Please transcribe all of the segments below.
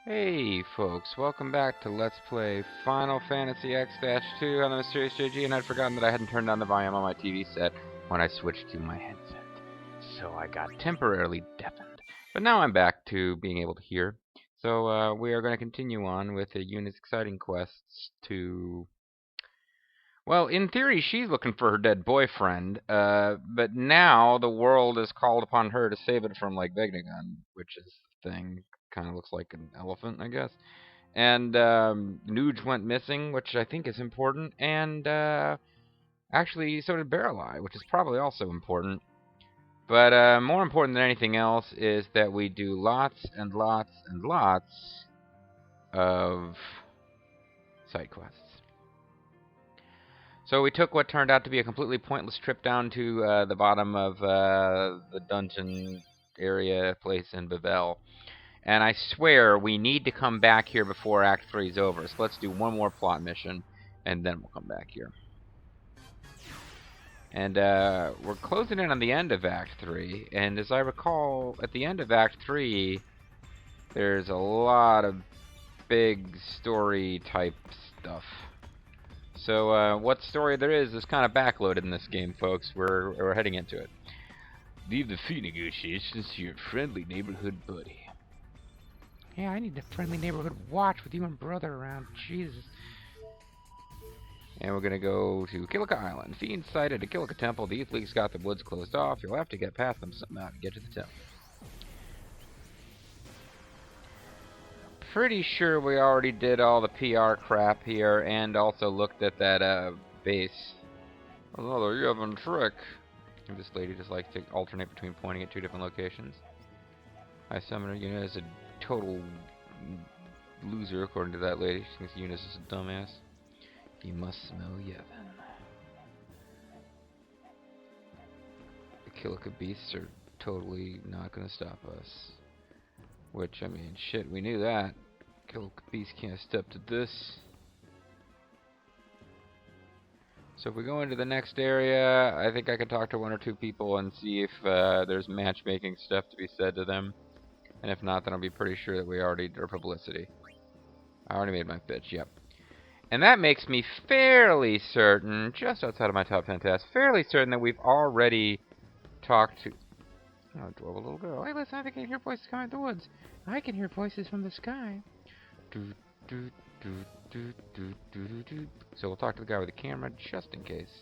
Hey folks, welcome back to Let's Play Final Fantasy X-2 on the Mysterious JG, and I'd forgotten that I hadn't turned down the volume on my TV set when I switched to my headset. So I got temporarily deafened. But now I'm back to being able to hear. So we are going to continue on with the unit's exciting quests to... Well, in theory, she's looking for her dead boyfriend, but now the world has called upon her to save it from, like, Vegnagun, which is the thing. Kind of looks like an elephant, I guess. And Nuge went missing, which I think is important. And actually, so did Barreleye, which is probably also important. But more important than anything else is that we do lots and lots and lots of side quests. So we took what turned out to be a completely pointless trip down to the bottom of the dungeon area place in Bavel. And I swear we need to come back here before Act 3 is over. So let's do one more plot mission, and then we'll come back here. And we're closing in on the end of Act 3. And as I recall, at the end of Act 3, there's a lot of big story-type stuff. So what story there is kind of backloaded in this game, folks. We're heading into it. Leave the fee negotiations to your friendly neighborhood buddy. Yeah, I need a friendly neighborhood watch with you and brother around. Jesus. And we're gonna go to Kilika Island. Fiends sighted at Kilika Temple. The youth league's got the woods closed off. You'll have to get past them somehow to get to the temple. Pretty sure we already did all the PR crap here and also looked at that base. Another Yevon trick. And this lady just likes to alternate between pointing at two different locations. I summon Eunice as a total loser, according to that lady. She thinks Eunice is a dumbass. You must smell Yevon. The Kilika beasts are totally not going to stop us. Which, I mean, shit, we knew that. Kilika beasts can't step to this. So if we go into the next area, I think I can talk to one or two people and see if there's matchmaking stuff to be said to them. And if not, then I'll be pretty sure that we already did our publicity. I already made my pitch, yep. And that makes me fairly certain, just outside of my top 10 tasks, fairly certain that we've already talked to... Oh, dwarf little girl. Hey, listen, I think I can hear voices coming from the woods. I can hear voices from the sky. Do, do, do, do, do, do, do, do. So we'll talk to the guy with the camera just in case.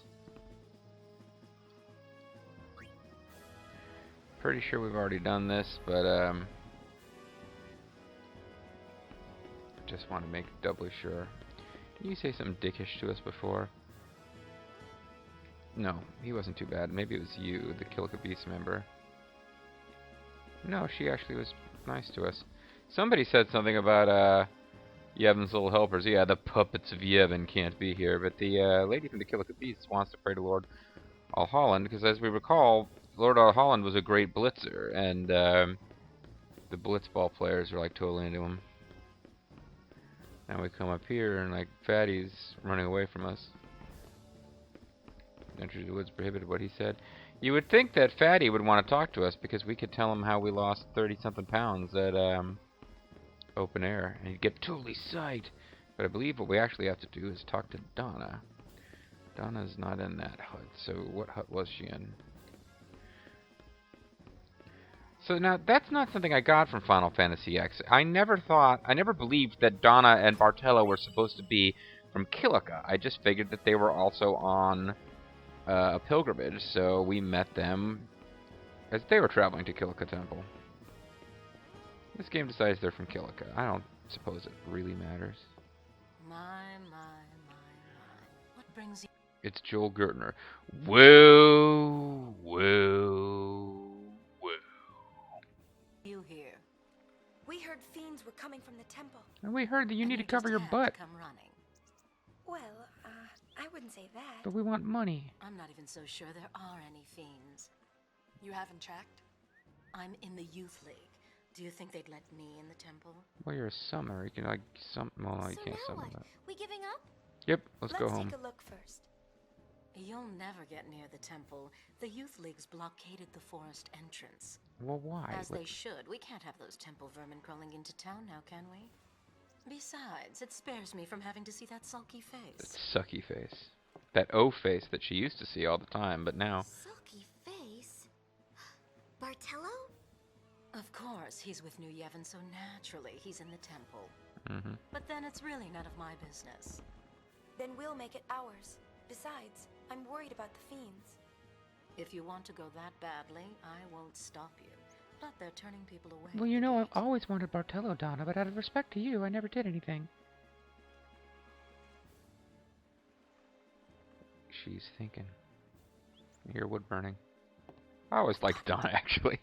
Pretty sure we've already done this, but just want to make doubly sure. Did you say something dickish to us before? No, he wasn't too bad. Maybe it was you, the Kilika Beast member. No, she actually was nice to us. Somebody said something about Yevon's little helpers. Yeah, the puppets of Yevon can't be here, but the lady from the Kilika Beasts wants to pray to Lord Alholland, because as we recall, Lord Alholland was a great blitzer, and the blitzball players are like totally into him. Now we come up here, and like Fatty's running away from us. Entry to the woods prohibited, what he said. You would think that Fatty would want to talk to us, because we could tell him how we lost 30-something pounds at open air, and he'd get totally psyched. But I believe what we actually have to do is talk to Donna. Donna's not in that hut, so what hut was she in? So now, that's not something I got from Final Fantasy X. I never believed that Donna and Bartello were supposed to be from Kilika. I just figured that they were also on a pilgrimage, so we met them as they were traveling to Kilika Temple. This game decides they're from Kilika. I don't suppose it really matters. My. What brings you? It's Joel Gertner. Whoa. You here? We heard fiends were coming from the temple. And we heard that you And need to you cover just your had butt. to come running. Well, I wouldn't say that. But we want money. I'm not even so sure there are any fiends. You haven't checked? I'm in the youth league. Do you think they'd let me in the temple? Well, you're a summoner. You can like well, no, you So can't now summon what? that. We giving up? Yep, let's go home. Take a look first. You'll never get near the temple. The Youth League's blockaded the forest entrance. Well, why? As they should. We can't have those temple vermin crawling into town now, can we? Besides, it spares me from having to see that sulky That face. sucky face. That O face that she used to see all the time, but now... Sulky face? Bartello? Of course, he's with New Yevon, so naturally he's in the temple. Mm-hmm. But then it's really none of my business. Then we'll make it ours. Besides, I'm worried about the fiends. If you want to go that badly, I won't stop you. But they're turning people away. Well, you know, I've always wanted Bartello-Dona, but out of respect to you, I never did anything. She's thinking. I hear wood burning. I always liked Donna, actually.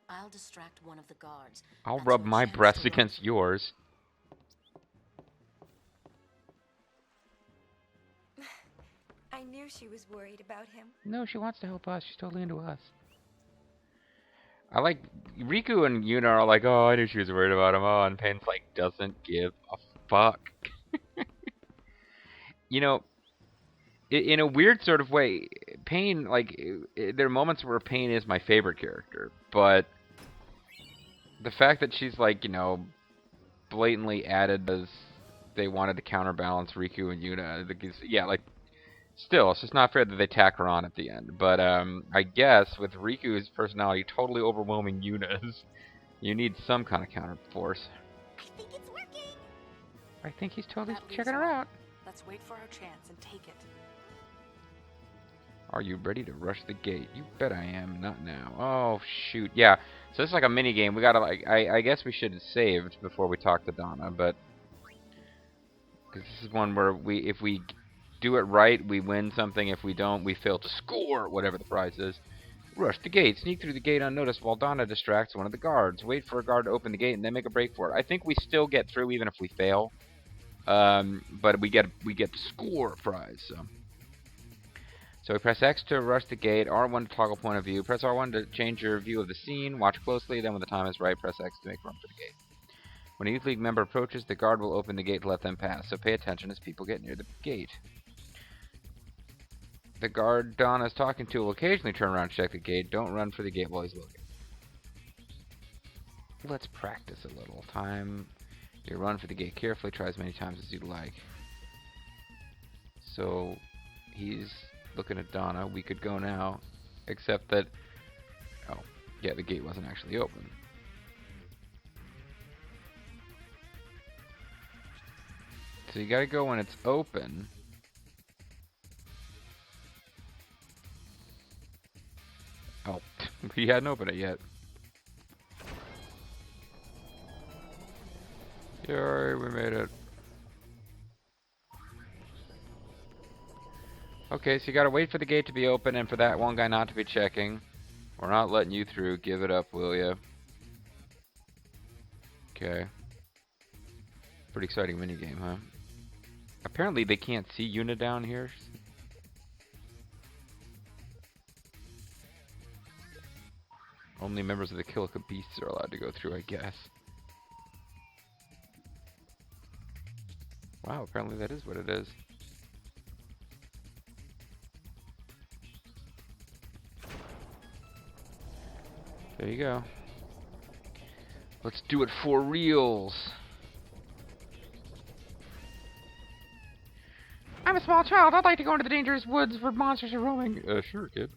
I'll distract one of the guards. I'll That's rub your my chance breasts to run. against yours. I knew she was worried about him. No, she wants to help us. She's totally into us. I like... Riku and Yuna are like, oh, I knew she was worried about him. Oh, and Pain's like, doesn't give a fuck. You know, in a weird sort of way, Pain, like, there are moments where Pain is my favorite character, but the fact that she's, like, you know, blatantly added as they wanted to counterbalance Riku and Yuna, yeah, like, still, it's just not fair that they tack her on at the end. But I guess with Riku's personality totally overwhelming Yuna's, you need some kind of counter force. I think it's working! I think he's totally That leaves checking her one. out. Let's wait for our chance and take it. Are you ready to rush the gate? You bet I am. Not now. Oh, shoot. Yeah. So this is like a mini game. We gotta, like, I guess we should have saved before we talk to Donna, but... Because this is one where if we do it right, we win something. If we don't, we fail to score whatever the prize is. Rush the gate. Sneak through the gate unnoticed while Donna distracts one of the guards. Wait for a guard to open the gate and then make a break for it. I think we still get through even if we fail. But we get to score a prize. So we press X to rush the gate, R1 to toggle point of view, press R1 to change your view of the scene, watch closely, then when the time is right, press X to make room for the gate. When a Youth League member approaches, the guard will open the gate to let them pass, so pay attention as people get near the gate. The guard Donna is talking to will occasionally turn around and check the gate. Don't run for the gate while he's looking. Let's practice a little. Time you run for the gate carefully, try as many times as you'd like. So he's looking at Donna. We could go now, except that, oh, yeah, the gate wasn't actually open. So you gotta go when it's open. Oh, he hadn't opened it yet. Yay, we made it. Okay, so you gotta wait for the gate to be open and for that one guy not to be checking. We're not letting you through. Give it up, will ya? Okay. Pretty exciting minigame, huh? Apparently they can't see Yuna down here. Only members of the Kilika beasts are allowed to go through, I guess. Wow, apparently that is what it is. There you go. Let's do it for reals. I'm a small child. I'd like to go into the dangerous woods where monsters are roaming. Sure, kid.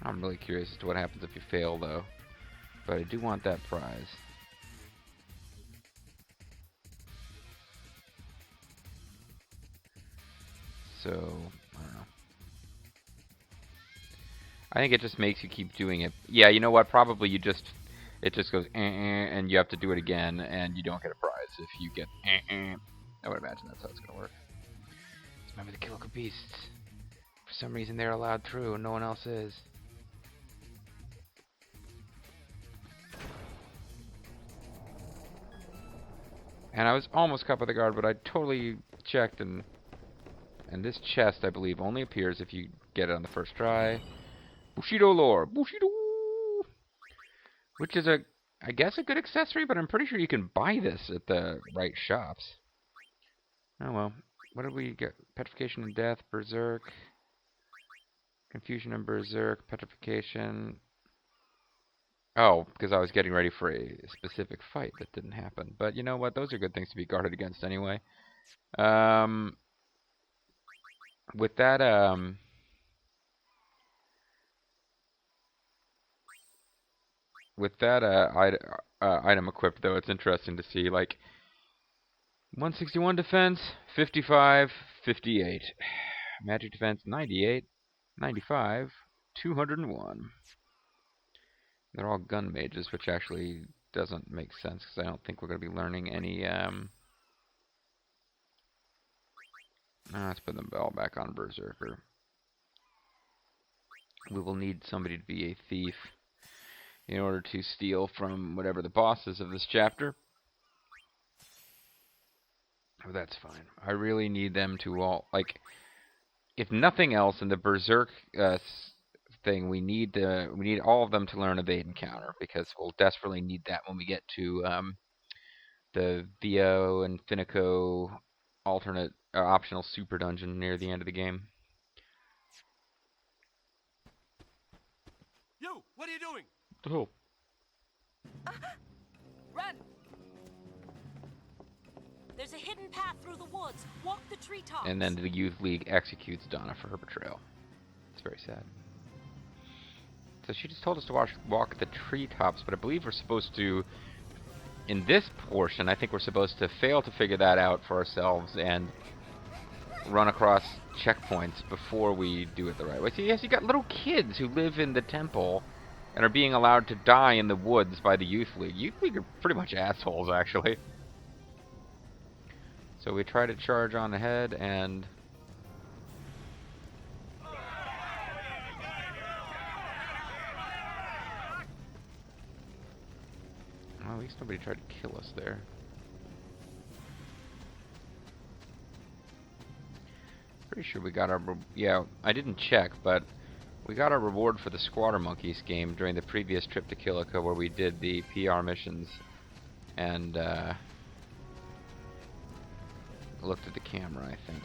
I'm really curious as to what happens if you fail, though. But I do want that prize. So, I don't know. I think it just makes you keep doing it. Yeah, you know what? Probably you just... It just goes, and you have to do it again, and you don't get a prize if you get, I would imagine that's how it's going to work. Remember the Kilika beasts. For some reason they're allowed through, and no one else is. And I was almost caught by the guard, but I totally checked, and this chest, I believe, only appears if you get it on the first try. Bushido lore. Bushido! Which is a I guess a good accessory, but I'm pretty sure you can buy this at the right shops. Oh well. What did we get? Petrification and Death, Berserk. Confusion and Berserk, Petrification. Oh, because I was getting ready for a specific fight that didn't happen. But you know what? Those are good things to be guarded against anyway. With that, item equipped, though, it's interesting to see, like, 161 defense, 55, 58. Magic defense, 98, 95, 201. They're all gun mages, which actually doesn't make sense, because I don't think we're going to be learning any, let's put them all back on Berserker. We will need somebody to be a thief in order to steal from whatever the boss is of this chapter. Oh, that's fine. I really need them to all, like, if nothing else in the Berserk thing, we need all of them to learn evade and counter, because we'll desperately need that when we get to the Vio and Finico alternate optional super dungeon near the end of the game. You, what are you doing? Oh. Run! There's a hidden path through the woods. Walk the treetops. And then the Youth League executes Donna for her betrayal. It's very sad. So she just told us to walk the treetops, but I believe we're supposed to, in this portion, I think we're supposed to fail to figure that out for ourselves and run across checkpoints before we do it the right way. So yes, you got little kids who live in the temple and are being allowed to die in the woods by the Youth League. Youth League are pretty much assholes, actually. So we try to charge on ahead, and well, at least nobody tried to kill us there. Pretty sure we got our... Yeah, I didn't check, but we got our reward for the Squatter Monkeys game during the previous trip to Kilika, where we did the PR missions and looked at the camera, I think.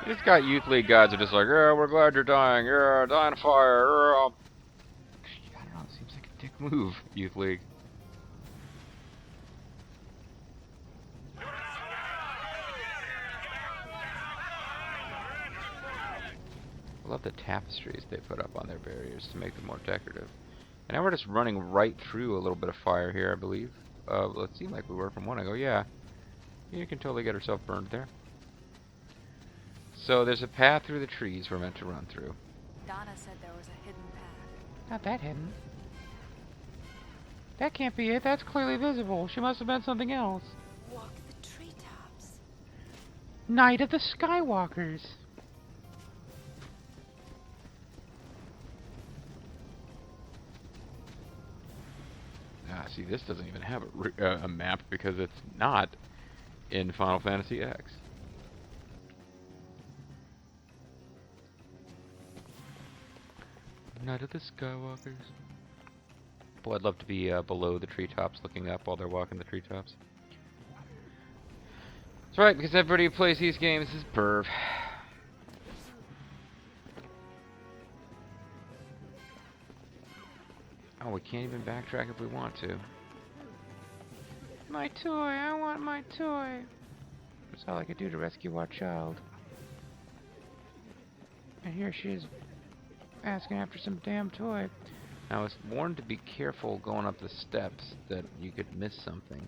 These got Youth League guys are just like, yeah, we're glad you're dying, yeah, die in a fire, yeah. I don't know, it seems like a dick move, Youth League. I love the tapestries they put up on their barriers to make them more decorative. And now we're just running right through a little bit of fire here, I believe. Well, it seemed like we were from one ago. Yeah. You can totally get herself burned there. So there's a path through the trees we're meant to run through. Donna said there was a hidden path. Not that hidden. That can't be it. That's clearly visible. She must have been something else. Walk the treetops. Night of the Skywalkers. Ah, see, this doesn't even have a map because it's not in Final Fantasy X. Night of the Skywalkers. Boy, I'd love to be below the treetops, looking up while they're walking the treetops. That's right, because everybody who plays these games is perv. Oh, we can't even backtrack if we want to. My toy, I want my toy. That's all I could do to rescue our child. And here she is, asking after some damn toy. Now, I was warned to be careful going up the steps, that you could miss something.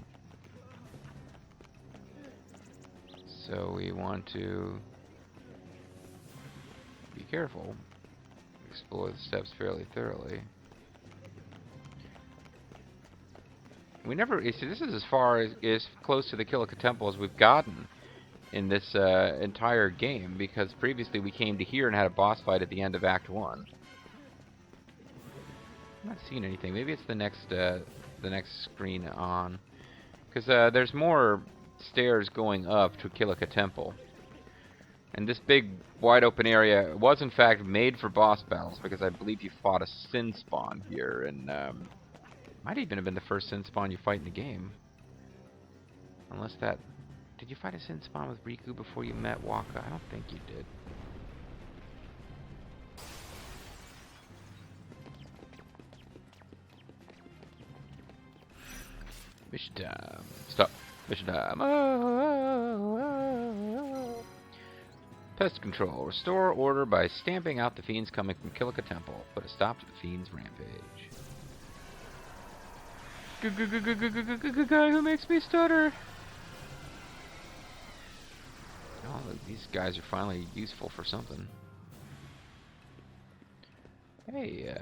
So we want to be careful. Explore the steps fairly thoroughly. We never... See, this is as far as close to the Kilika Temple as we've gotten in this entire game, because previously we came to here and had a boss fight at the end of Act 1. I'm not seeing anything. Maybe it's the next screen on, because there's more stairs going up to Kilika Temple. And this big, wide open area was in fact made for boss battles, because I believe you fought a Sin Spawn here, and might even have been the first Sin Spawn you fight in the game. Unless that... Did you fight a Sin Spawn with Riku before you met Waka? I don't think you did. Mission time. Stop. Mission time. Pest control. Restore order by stamping out the fiends coming from Kilika Temple. Put a stop to the fiends' rampage. Guy who makes me stutter. Oh, these guys are finally useful for something. Hey,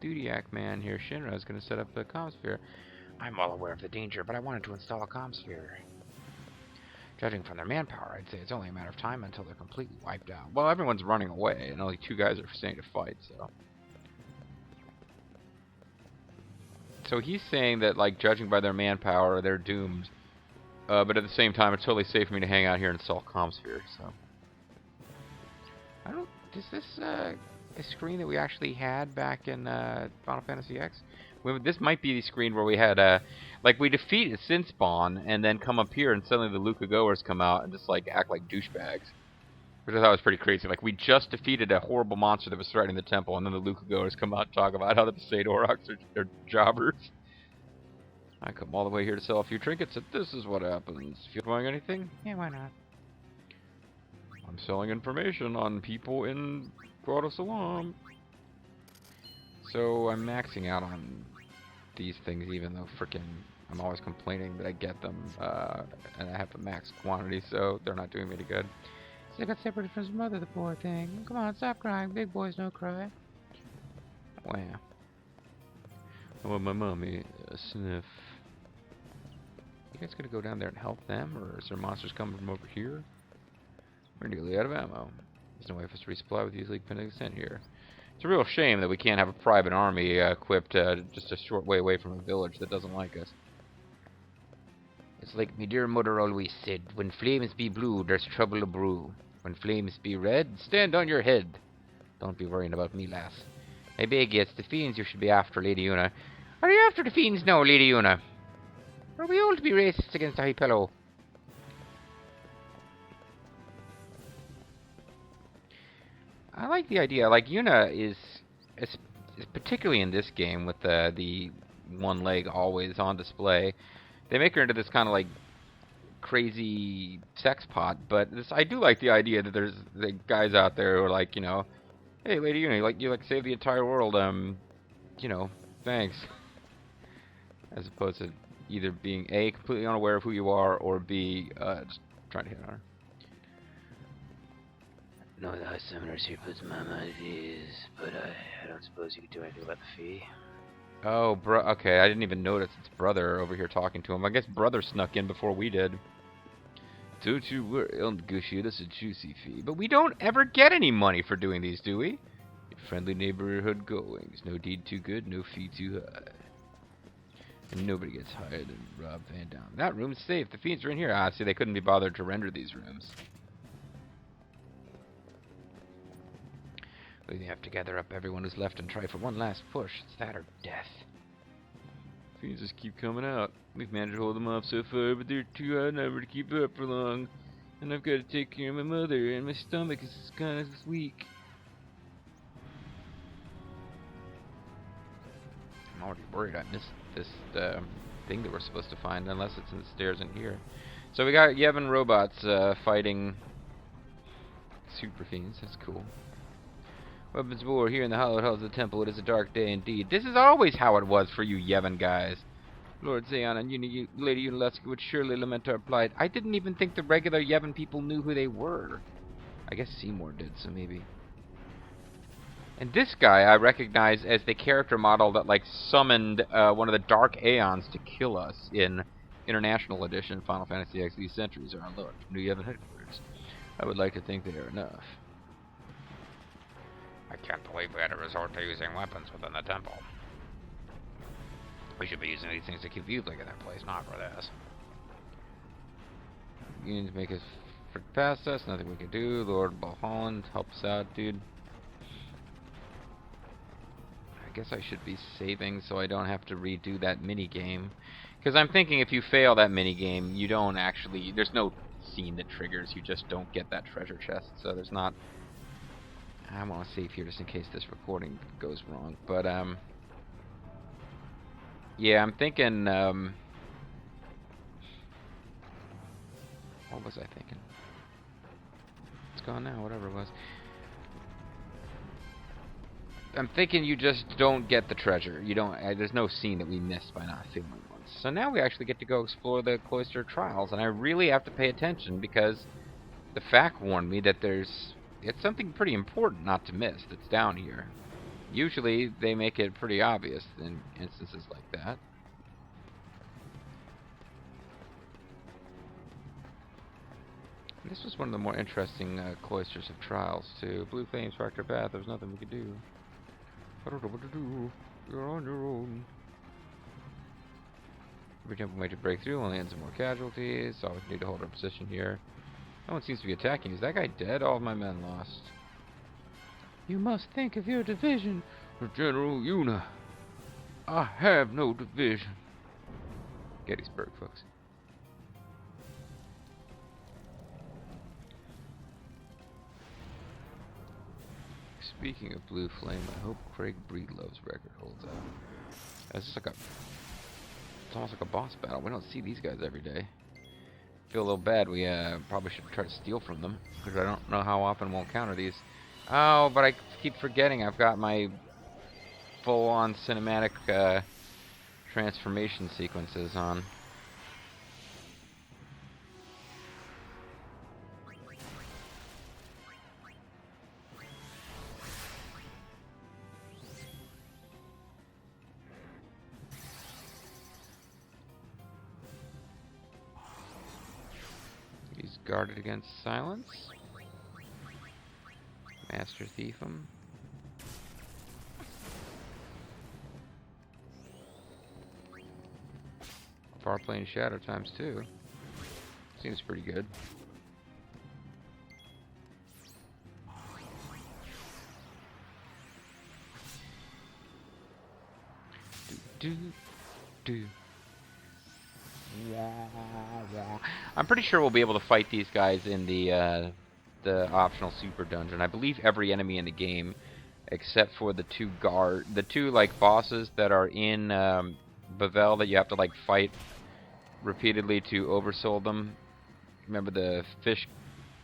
Dudiac man here. Shinra's gonna set up a comsphere. I'm well aware of the danger, but I wanted to install a comsphere. Judging from their manpower, I'd say it's only a matter of time until they're completely wiped out. Well, everyone's running away, and only 2 guys are staying to fight, so... So he's saying that, like, judging by their manpower, they're doomed. But at the same time, it's totally safe for me to hang out here and install comsphere, so... I don't... Is this, a screen that we actually had back in, Final Fantasy X? This might be the screen where we had, like, we defeat a Sin Spawn, and then come up here, and suddenly the Luca Goers come out and just, like, act like douchebags. Which I thought was pretty crazy. Like, we just defeated a horrible monster that was threatening the temple, and then the Luca Goers come out and talk about how the Besaid Aurochs are jobbers. I come all the way here to sell a few trinkets, and this is what happens. If you're buying anything, yeah, why not? I'm selling information on people in Grotto Salam. So I'm maxing out on these things, even though frickin' I'm always complaining that I get them, and I have a max quantity, so they're not doing me any good. So I got separated from his mother, the poor thing. Come on, stop crying. Big boys don't cry. Wow. I want my mommy a sniff. You guys gonna go down there and help them, or is there monsters coming from over here? We're nearly out of ammo. There's no way for us to resupply with easily pending sent here. It's a real shame that we can't have a private army equipped just a short way away from a village that doesn't like us. It's like me dear mother always said, when flames be blue, there's trouble to brew. When flames be red, stand on your head. Don't be worrying about me, lass. I beg you, it's the fiends you should be after, Lady Una. Are you after the fiends now, Lady Una? Are we all to be racist against the high pillow? I like the idea. Like, Yuna is particularly in this game with the one leg always on display. They make her into this kind of like crazy sex pot, but I do like the idea that there's the guys out there who are like, you know, hey, Lady Yuna, you like save the entire world, you know, thanks. As opposed to either being A, completely unaware of who you are, or B, just trying to hit on her. No, the High Summoners here puts my mind at ease, but I don't suppose you could do anything about the fee. Oh, okay, I didn't even notice it's brother over here talking to him. I guess brother snuck in before we did. Don't you worry, I'll negotiate us a juicy fee. But we don't ever get any money for doing these, do we? Your friendly neighborhood goings. No deed too good, no fee too high. And nobody gets hired than Rob Van Dam. That room's safe. The fiends are in here. Ah, see, they couldn't be bothered to render these rooms. We have to gather up everyone who's left and try for one last push. It's that or death. Fiends just keep coming out. We've managed to hold them off so far, but they're too outnumbered to keep up for long. And I've got to take care of my mother, and my stomach is kind of weak. I'm already worried I missed this thing that we're supposed to find, unless it's in the stairs in here. So we got Yevon robots fighting super fiends. That's cool. Weapons of war here in the hallowed halls of the temple. It is a dark day indeed. This is always how it was for you Yevon guys. Lord Zeon and Lady Unalesca would surely lament our plight. I didn't even think the regular Yevon people knew who they were. I guess Seymour did, so maybe. And this guy I recognize as the character model that like summoned one of the Dark Aeons to kill us in International Edition Final Fantasy X. These centuries are unlocked from New Yevon headquarters. I would like to think they are enough. I can't believe we had to resort to using weapons within the temple. We should be using these things to keep Ublik in their place, not for this. You need to make us frick past us. Nothing we can do. Lord Balholland, help us out, dude. I guess I should be saving so I don't have to redo that mini game. Because I'm thinking if you fail that mini game, you don't actually... There's no scene that triggers. You just don't get that treasure chest. So there's not... I want to save here just in case this recording goes wrong. But, yeah, I'm thinking, what was I thinking? It's gone now, whatever it was. I'm thinking you just don't get the treasure. You don't. There's no scene that we missed by not filming once. So now we actually get to go explore the Cloister trials, and I really have to pay attention because the fact warned me that it's something pretty important not to miss that's down here. Usually they make it pretty obvious in instances like that. This was one of the more interesting cloisters of trials too. Blue flames marked our path. There was nothing we could do. I don't know what to do. You're on your own. Every time we wait to break through, only ends in more casualties. Always need to hold our position here. No one seems to be attacking. Is that guy dead? All of my men lost. You must think of your division, General Una. I have no division. Gettysburg, folks. Speaking of Blue Flame, I hope Craig Breedlove's record holds out. It's just like it's almost like a boss battle. We don't see these guys every day. Feel a little bad. We probably should try to steal from them because I don't know how often we'll encounter these. Oh, but I keep forgetting I've got my full-on cinematic transformation sequences on. He's guarded against silence. Master Thief him. Far plane shadow times 2. Seems pretty good. Do do. I'm pretty sure we'll be able to fight these guys in the optional super dungeon. I believe every enemy in the game, except for the two like bosses that are in Bavel that you have to like fight repeatedly to oversoul them. Remember the fish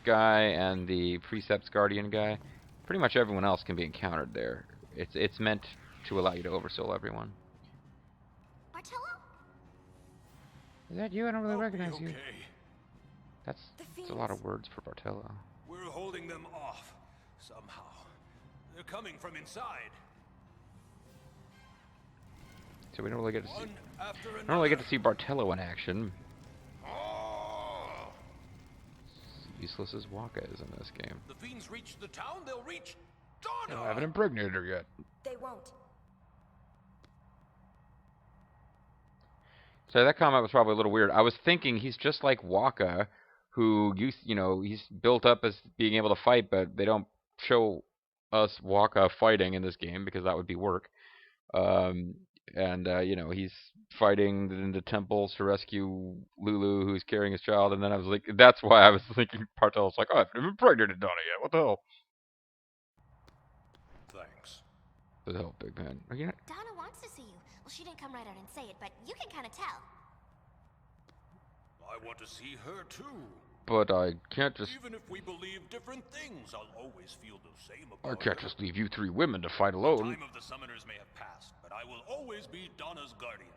guy and the Precepts Guardian guy? Pretty much everyone else can be encountered there. It's meant to allow you to oversoul everyone. Is that you? I don't really recognize you. That's a lot of words for Bartello. We're holding them off somehow. They're coming from inside. So we don't really get to see. I don't really get to see Bartello in action. Oh. Useless as Waka is in this game. The fiends reach the town. They'll reach Donna. I haven't impregnated her yet. They won't. So that comment was probably a little weird. I was thinking he's just like Waka, who he's built up as being able to fight, but they don't show us Waka fighting in this game because that would be work. He's fighting in the temples to rescue Lulu, who's carrying his child, and then I was like, that's why I was thinking Bartello's like, oh, I haven't impregnated Donna yet. What the hell? Thanks. What the hell, big man? Donna wants to see you. Well, she didn't come right out and say it, but you can kind of tell. I want to see her too. But I can't just... Even if we believe different things, I'll always feel the same about I can't her. just leave you 3 women to fight alone. The time of the summoners may have passed, but I will always be Donna's guardian.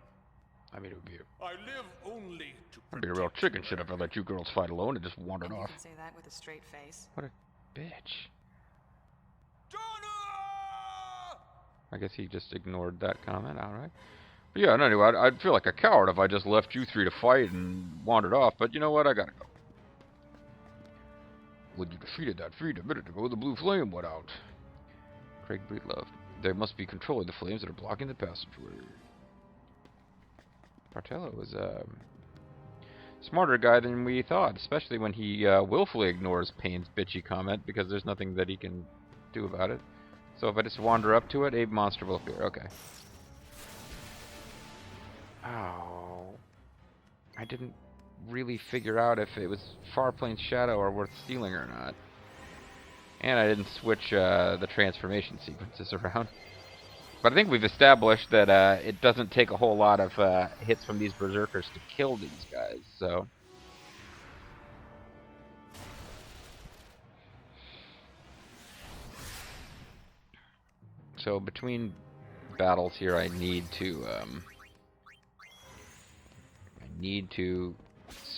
I mean, it would be I live only to I'd be a real chicken shit if I let you girls fight alone and just wandered And off. you can say that with a straight face. What a bitch. Donna! I guess he just ignored that comment outright. But yeah, anyway, I'd feel like a coward if I just left you 3 to fight and wandered off, but you know what? I gotta go. When you defeated that fiend a minute ago, the blue flame went out. Craig Breedlove. They must be controlling the flames that are blocking the passageway. Bartello was, smarter guy than we thought, especially when he willfully ignores Payne's bitchy comment because there's nothing that he can do about it. So if I just wander up to it, a monster will appear. Okay. Oh. I didn't really figure out if it was Farplane's Shadow or worth stealing or not. And I didn't switch the transformation sequences around. But I think we've established that it doesn't take a whole lot of hits from these berserkers to kill these guys, so... So between battles here, I need to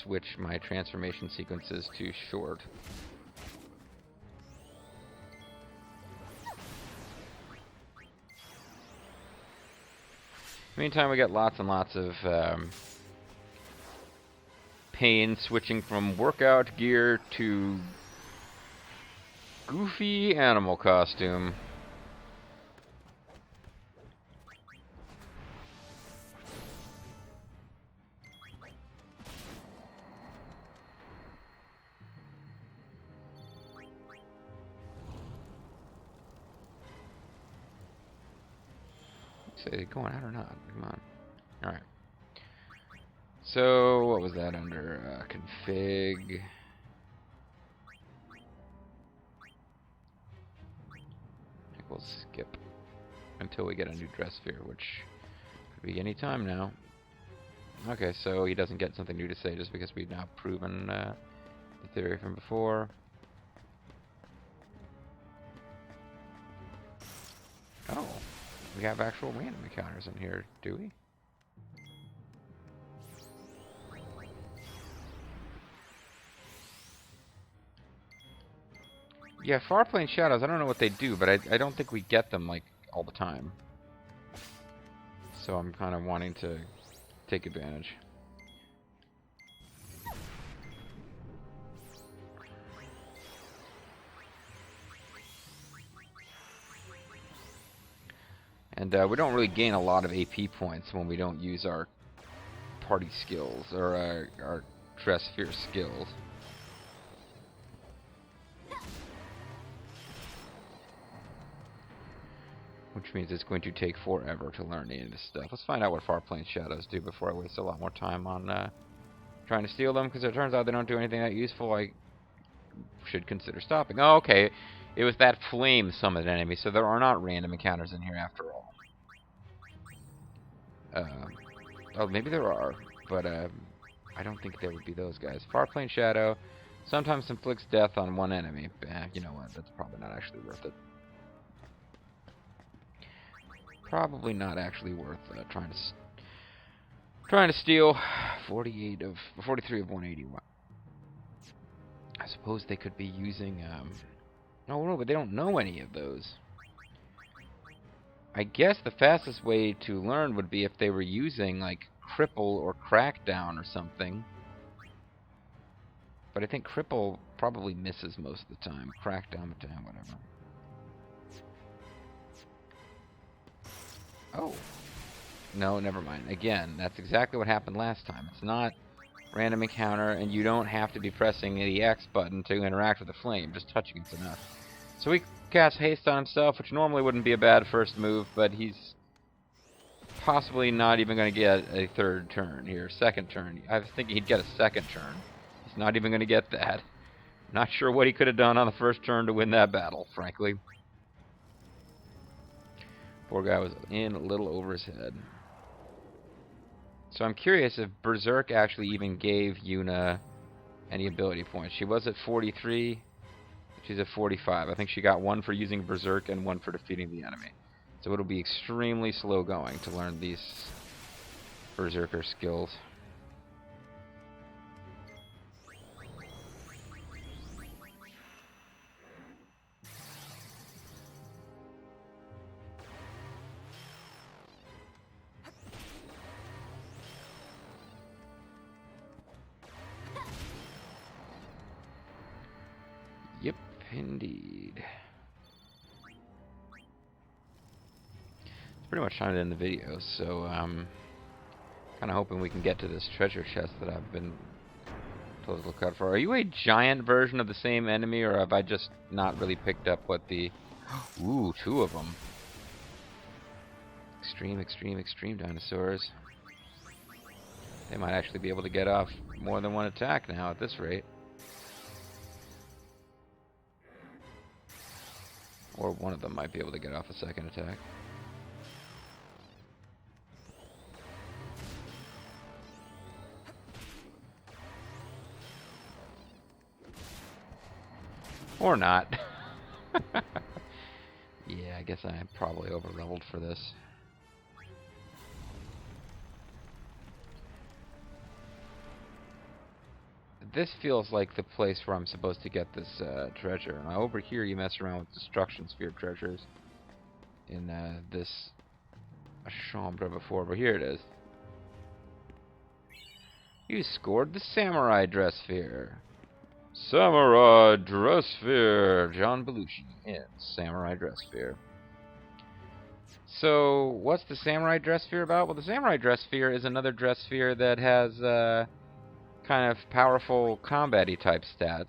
switch my transformation sequences to short. Meantime, we get lots and lots of Payne switching from workout gear to goofy animal costume. Is it going out or not? Come on. Alright. So, what was that under? Config. I think we'll skip until we get a new dressphere, which could be any time now. Okay, so he doesn't get something new to say just because we've now proven the theory from before. Oh. We have actual random encounters in here, do we? Yeah, Farplane Shadows, I don't know what they do, but I don't think we get them, like, all the time. So I'm kind of wanting to take advantage. And we don't really gain a lot of AP points when we don't use our party skills, or our dressphere skills. Which means it's going to take forever to learn any of this stuff. Let's find out what Farplane Shadows do before I waste a lot more time on trying to steal them, because it turns out they don't do anything that useful. I should consider stopping. Oh, okay. It was that flame summoned enemy, so there are not random encounters in here after all. Oh, maybe there are, but I don't think there would be those guys. Farplane Shadow sometimes inflicts death on one enemy. You know what? That's probably not actually worth it. Probably not actually worth trying to steal 43 of 181. I suppose they could be using no, but they don't know any of those. I guess the fastest way to learn would be if they were using, like, Cripple or Crackdown or something. But I think Cripple probably misses most of the time. Crackdown, whatever. Oh. No, never mind. Again, that's exactly what happened last time. It's not random encounter, and you don't have to be pressing the X button to interact with the flame. Just touching it's enough. So he casts haste on himself, which normally wouldn't be a bad first move, but he's possibly not even going to get a third turn here. Second turn. I was thinking he'd get a second turn. He's not even going to get that. Not sure what he could have done on the first turn to win that battle, frankly. Poor guy was in a little over his head. So I'm curious if Berserk actually even gave Yuna any ability points. She was at 43. She's at 45. I think she got one for using Berserk and one for defeating the enemy. So it'll be extremely slow going to learn these Berserker skills. Yep, indeed. It's pretty much time to end the video, so kind of hoping we can get to this treasure chest that I've been Totals look out for. Are you a giant version of the same enemy, or have I just not really picked up what the... Ooh, 2 of them. Extreme, extreme, extreme dinosaurs. They might actually be able to get off more than one attack now at this rate. Or one of them might be able to get off a second attack. Or not. Yeah, I guess I'm probably over-leveled for this. This feels like the place where I'm supposed to get this treasure. Now over here you mess around with destruction sphere treasures. In this chambre before, but here it is. You scored the samurai dressphere. Samurai dressphere. John Belushi in samurai dressphere. So, what's the samurai dressphere about? Well, the samurai dressphere is another dressphere that has kind of powerful combat-y type stats.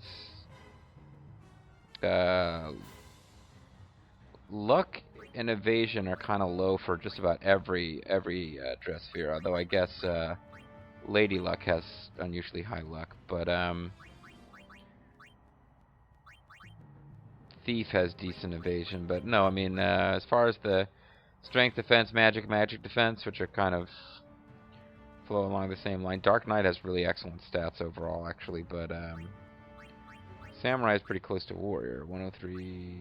Luck and evasion are kind of low for just about every dressphere, although I guess Lady Luck has unusually high luck, but Thief has decent evasion, but no, I mean, as far as the strength defense, magic defense, which are kind of flow along the same line. Dark Knight has really excellent stats overall, actually, but Samurai is pretty close to Warrior. 103.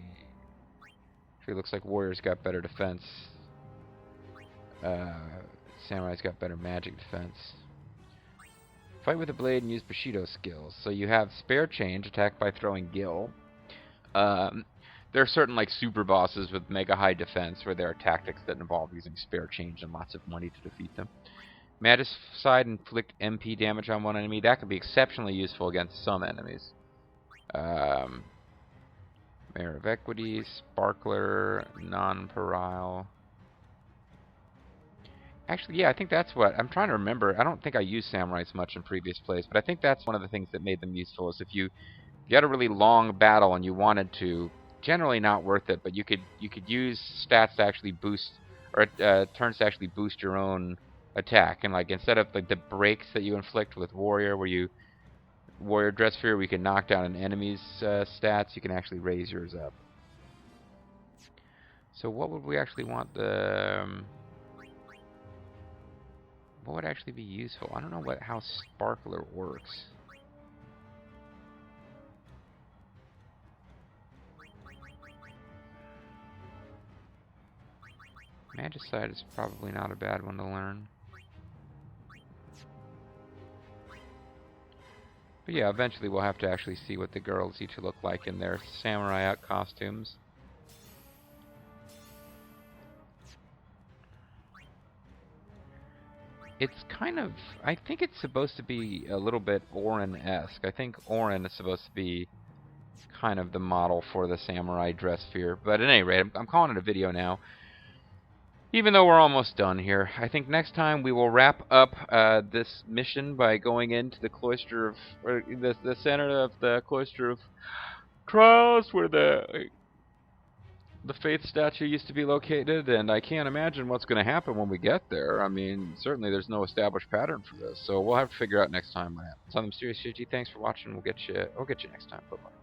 Actually, looks like Warrior's got better defense. Samurai's got better magic defense. Fight with a blade and use Bushido skills. So you have Spare Change, attack by throwing Gil. There are certain like super bosses with mega high defense where there are tactics that involve using Spare Change and lots of money to defeat them. Magicide, inflict MP damage on one enemy. That can be exceptionally useful against some enemies. Mayor of Equity, Sparkler, Non-Perile. Actually, yeah, I think that's what... I'm trying to remember. I don't think I used Samurais much in previous plays, but I think that's one of the things that made them useful, is if you had a really long battle and you wanted to, generally not worth it, but you could use stats to actually boost, or turns to actually boost your own attack. And like instead of like the breaks that you inflict with Warrior, where you... Warrior Dressphere, we can knock down an enemy's stats, you can actually raise yours up. So what would we actually want the... what would actually be useful? I don't know how Sparkler works. Magicide is probably not a bad one to learn. But yeah, eventually we'll have to actually see what the girls each look like in their samurai out costumes. It's kind of... I think it's supposed to be a little bit Orin-esque. I think Orin is supposed to be kind of the model for the samurai dressphere. But at any rate, I'm calling it a video now. Even though we're almost done here, I think next time we will wrap up this mission by going into the Cloister of... or the center of the Cloister of Trials, where the Faith statue used to be located, and I can't imagine what's going to happen when we get there. I mean, certainly there's no established pattern for this, so we'll have to figure out next time what happens. I'm Mysterious JG, thanks for watching, we'll get you next time, bye-bye.